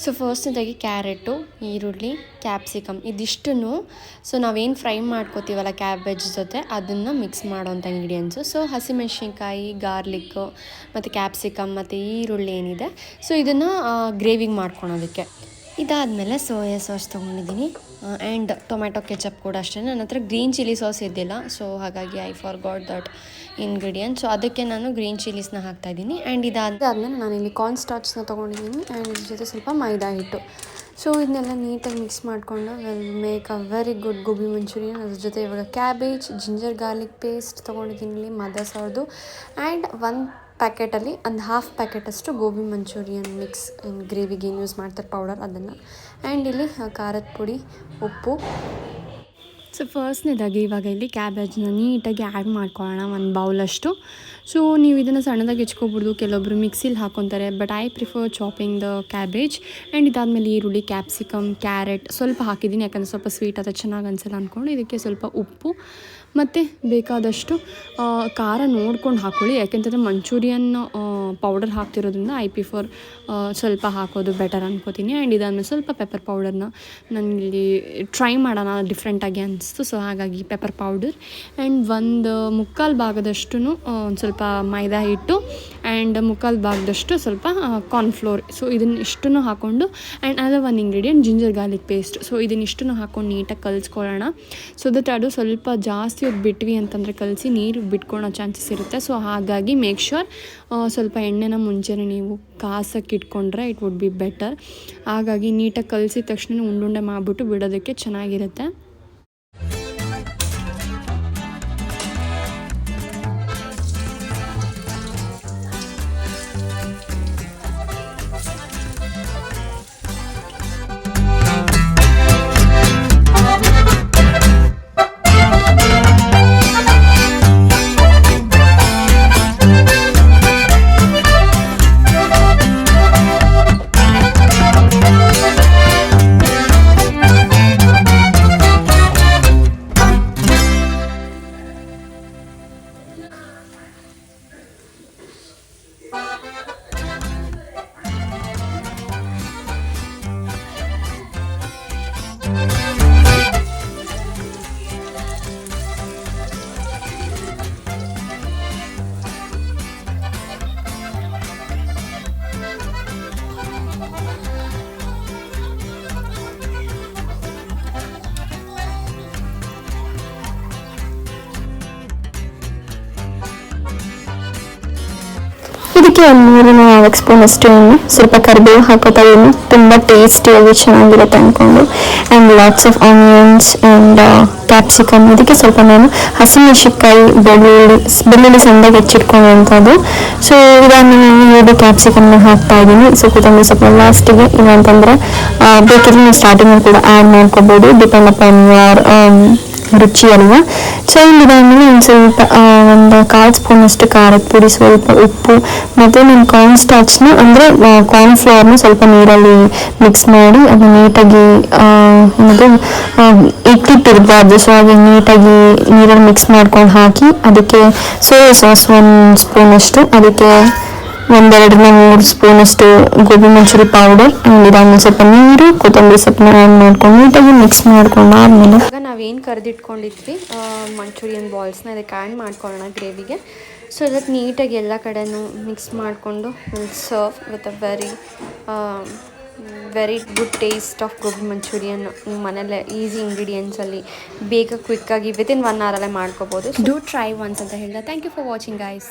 So ಫಸ್ಟ್ನೇದಾಗಿ carrot, ಈರುಳ್ಳಿ, capsicum ಇದಿಷ್ಟನ್ನು so ನಾವೇನು ಫ್ರೈ ಮಾಡ್ಕೋತೀವಲ್ಲ ಕ್ಯಾಬೇಜ್ ಜೊತೆ ಅದನ್ನು ಮಿಕ್ಸ್ ಮಾಡೋವಂಥ ಇಂಗ್ರೀಡಿಯೆಂಟ್ಸು. ಸೊ ಹಸಿಮೆಣ್ಸಿನ್ಕಾಯಿ, ಗಾರ್ಲಿಕ್ಕು ಮತ್ತು ಕ್ಯಾಪ್ಸಿಕಮ್ ಮತ್ತು ಈರುಳ್ಳಿ ಏನಿದೆ ಸೊ ಇದನ್ನು ಗ್ರೇವಿಗೆ ಮಾಡ್ಕೊಳೋದಕ್ಕೆ. ಇದಾದಮೇಲೆ ಸೋಯಾ ಸಾಸ್ ತೊಗೊಂಡಿದ್ದೀನಿ ಆ್ಯಂಡ್ ಟೊಮ್ಯಾಟೊ ಕೆಚಪ್ ಕೂಡ ಅಷ್ಟೇ. ನನ್ನ ಹತ್ರ ಗ್ರೀನ್ ಚಿಲ್ಲಿ ಸಾಸ್ ಇದ್ದಿಲ್ಲ, ಸೊ ಹಾಗಾಗಿ I forgot that ingredient. So ಅದಕ್ಕೆ ನಾನು ಗ್ರೀನ್ ಚಿಲ್ಲೀಸ್ನ ಹಾಕ್ತಾಯಿದ್ದೀನಿ. ಆ್ಯಂಡ್ ಇದಾದಮೇಲೆ ನಾನಿಲ್ಲಿ ಕಾರ್ನ್ ಸ್ಟಾರ್ಚ್ನ ತೊಗೊಂಡಿದ್ದೀನಿ ಆ್ಯಂಡ್ ಇದ್ರ ಜೊತೆ ಸ್ವಲ್ಪ ಮೈದಾ ಹಿಟ್ಟು. ಸೊ ಇದನ್ನೆಲ್ಲ ನೀಟಾಗಿ ಮಿಕ್ಸ್ ಮಾಡಿಕೊಂಡು will make a very good gobi manchurian. ಅದ್ರ ಜೊತೆ ಇವಾಗ ಕ್ಯಾಬೇಜ್, ಜಿಂಜರ್ ಗಾರ್ಲಿಕ್ ಪೇಸ್ಟ್ ತೊಗೊಂಡಿದ್ದೀನಿ ಇಲ್ಲಿ ಮದರ್ಸ್ ಅವ್ರದ್ದು. ಆ್ಯಂಡ್ ಒಂದು ಪ್ಯಾಕೆಟಲ್ಲಿ ಒಂದು ಹಾಫ್ ಪ್ಯಾಕೆಟಷ್ಟು ಗೋಬಿ ಮಂಚೂರಿಯನ್ ಮಿಕ್ಸ್ ಗ್ರೇವಿಗೆ ಏನು ಯೂಸ್ ಮಾಡ್ತಾರೆ ಪೌಡರ್ ಅದನ್ನು. ಆ್ಯಂಡ್ ಇಲ್ಲಿ ಖಾರದ ಪುಡಿ, ಉಪ್ಪು. ಸೊ ಫಸ್ಟ್ನೇದಾಗಿ ಇವಾಗ ಇಲ್ಲಿ ಕ್ಯಾಬೇಜ್ನ ನೀಟಾಗಿ ಆ್ಯಡ್ ಮಾಡ್ಕೊಳ್ಳೋಣ ಒಂದು ಬೌಲಷ್ಟು. ಸೊ ನೀವು ಇದನ್ನು ಸಣ್ಣದಾಗಿ ಹೆಚ್ಕೊಬಿಡ್ದು, ಕೆಲವೊಬ್ಬರು ಮಿಕ್ಸಿಲಿ ಹಾಕ್ಕೊತಾರೆ, but I prefer chopping the cabbage. And ಇದಾದಮೇಲೆ ಈರುಳ್ಳಿ, ಕ್ಯಾಪ್ಸಿಕಮ್, ಕ್ಯಾರೆಟ್ ಸ್ವಲ್ಪ ಹಾಕಿದ್ದೀನಿ, ಯಾಕಂದರೆ ಸ್ವಲ್ಪ ಸ್ವೀಟ್ ಅದು ಚೆನ್ನಾಗಿ ಅನಿಸಲ್ಲ ಅಂದ್ಕೊಂಡು. ಇದಕ್ಕೆ ಸ್ವಲ್ಪ ಉಪ್ಪು ಮತ್ತು ಬೇಕಾದಷ್ಟು ಖಾರ ನೋಡ್ಕೊಂಡು ಹಾಕ್ಕೊಳ್ಳಿ, ಯಾಕೆಂತಂದರೆ ಮಂಚೂರಿಯನ್ ಪೌಡರ್ ಹಾಕ್ತಿರೋದ್ರಿಂದ ಐ ಪ್ರಿಫರ್ ಸ್ವಲ್ಪ ಹಾಕೋದು ಬೆಟರ್ ಅನ್ಕೋತೀನಿ. ಆ್ಯಂಡ್ ಇದಾದಮೇಲೆ ಸ್ವಲ್ಪ ಪೆಪ್ಪರ್ ಪೌಡರ್ನ ನನಗಿಲ್ಲಿ ಟ್ರೈ ಮಾಡೋಣ ಡಿಫ್ರೆಂಟಾಗಿ ಅನಿಸ್ತು, ಸೊ ಹಾಗಾಗಿ ಪೆಪ್ಪರ್ ಪೌಡರ್. ಆ್ಯಂಡ್ ಒಂದು ಮುಕ್ಕಾಲು ಭಾಗದಷ್ಟು ಒಂದು ಸ್ವಲ್ಪ ಮೈದಾ ಹಿಟ್ಟು ಆ್ಯಂಡ್ ಮುಕ್ಕಾಲು ಭಾಗದಷ್ಟು ಸ್ವಲ್ಪ ಕಾರ್ನ್ಫ್ಲೋರ್. ಸೊ ಇದನ್ನಿಷ್ಟನ್ನು ಹಾಕ್ಕೊಂಡು ಆ್ಯಂಡ್ ಅದರ ಒಂದು ingredient ginger garlic paste. So ಇದನ್ನಿಷ್ಟನ್ನು ಹಾಕ್ಕೊಂಡು ನೀಟಾಗಿ ಕಲಿಸ್ಕೊಳ್ಳೋಣ. ಸೊ ದಟ್ ಅದು ಸ್ವಲ್ಪ ಜಾಸ್ತಿ ಹೊತ್ತು ಬಿಟ್ವಿ ಅಂತಂದರೆ ಕಲಸಿ ನೀರು ಬಿಟ್ಕೊಳ್ಳೋ ಚಾನ್ಸಸ್ ಇರುತ್ತೆ. ಸೊ ಹಾಗಾಗಿ ಮೇಕ್ ಶ್ಯೂರ್ ಸ್ವಲ್ಪ ಎಣ್ಣೆನ ಮುಂಚೆನೇ ನೀವು ಕಾಸಕ್ಕೆ ಇಟ್ಕೊಂಡ್ರೆ ಇಟ್ ವುಡ್ ಬಿ ಬೆಟರ್. ಹಾಗಾಗಿ ನೀಟಾಗಿ ಕಲಸಿದ ತಕ್ಷಣ ಉಂಡುಂಡೆ ಮಾಡಿಬಿಟ್ಟು ಬಿಡೋದಕ್ಕೆ ಚೆನ್ನಾಗಿರುತ್ತೆ. ಇದಕ್ಕೆ ಒಂದು 3-4 ಸ್ಪೂನ್ ಅಷ್ಟು ಎಣ್ಣೆ, ಸ್ವಲ್ಪ ಕರಿಬೇವು ಹಾಕೋತಾ ಇದ್ದೀನಿ, ತುಂಬ ಟೇಸ್ಟಿಯಾಗಿ ಚೆನ್ನಾಗಿರುತ್ತೆ ಅಂದ್ಕೊಂಡು. And lots of onions and capsicum. ಇದಕ್ಕೆ ಸ್ವಲ್ಪ ನಾನು ಹಸಿಮೆಣಸಿನ್ಕಾಯಿ, ಬೆಳ್ಳುಳ್ಳಿ ಸಣ್ಣದಾಗಿ ಹೆಚ್ಚಿಟ್ಕೊಳ್ಳುವಂಥದ್ದು. ಸೊ ಇದಾದ್ಮೇಲೆ ನಾನು ಕ್ಯಾಪ್ಸಿಕಮ್ನ ಹಾಕ್ತಾ ಇದ್ದೀನಿ. ಸೊ ಕೊತ್ತಂಬರಿ ಸ್ವಲ್ಪ ಲಾಸ್ಟಿಗೆ, ಇಲ್ಲಾಂತಂದರೆ ಬೇಕಿದ್ರೆ ನೀವು ಸ್ಟಾರ್ಟಿಂಗಲ್ಲಿ ಕೂಡ ಆ್ಯಡ್ ಮಾಡ್ಕೋಬೋದು, ಡಿಪೆಂಡ್ ಅಪಾನ್ ಯುವರ್ ರುಚಿ ಅಲ್ವಾ. ಸೊ ಇದಾದ್ಮೇಲೆ ಒಂದು ಸ್ವಲ್ಪ ಒಂದು 1/4 ಸ್ಪೂನಷ್ಟು ಖಾರದ ಪುಡಿ, ಸ್ವಲ್ಪ ಉಪ್ಪು ಮತ್ತು ನಾನು ಕಾರ್ನ್ ಸ್ಟಾರ್ಚ್ನ ಅಂದರೆ ಕಾರ್ನ್ಫ್ಲವರ್ನ ಸ್ವಲ್ಪ ನೀರಲ್ಲಿ ಮಿಕ್ಸ್ ಮಾಡಿ ಅದು ನೀಟಾಗಿ ಏನದು ಇಟ್ಟಿರಬಾರ್ದು. ಸೊ ಹಾಗೆ ನೀಟಾಗಿ ನೀರಲ್ಲಿ ಮಿಕ್ಸ್ ಮಾಡ್ಕೊಂಡು ಹಾಕಿ ಅದಕ್ಕೆ ಸೋಯಾ ಸಾಸ್ 1 ಸ್ಪೂನಷ್ಟು, ಅದಕ್ಕೆ 1-2-3 ಸ್ಪೂನಷ್ಟು ಗೋಬಿ ಮಂಚೂರಿ ಪೌಡರ್. ಇದಾದ್ಮೇಲೆ ಸ್ವಲ್ಪ ನೀರು, ಕೊತ್ತಂಬರಿ ಸೊಪ್ಪನ್ನ ಆ್ಯಡ್ ಮಾಡ್ಕೊಂಡು ನೀಟಾಗಿ ಮಿಕ್ಸ್ ಮಾಡ್ಕೊಂಡಾದ್ಮೇಲೆ ಈಗ ನಾವೇನು ಕರೆದಿಟ್ಕೊಂಡಿದ್ವಿ ಮಂಚೂರಿಯನ್ ಬಾಲ್ಸ್ನ ಇದಕ್ಕೆ ಆ್ಯಡ್ ಮಾಡ್ಕೊಳ್ಳೋಣ ಗ್ರೇವಿಗೆ. ಸೊ ಅದಕ್ಕೆ ನೀಟಾಗಿ ಎಲ್ಲ ಕಡೆನೂ ಮಿಕ್ಸ್ ಮಾಡಿಕೊಂಡು serve with a very good taste of gobi manchurian. ನೀವು ಮನೇಲೆ ಈಸಿ ಇಂಗ್ರೀಡಿಯೆಂಟ್ಸಲ್ಲಿ ಬೇಗ ಕ್ವಿಕ್ಕಾಗಿ ವಿತಿನ್ 1 ಅವರಲ್ಲೇ ಮಾಡ್ಕೋಬೋದು. ಡೂ ಟ್ರೈ ಒನ್ಸ್ ಅಂತ ಹೇಳಿದೆ. Thank you for watching guys.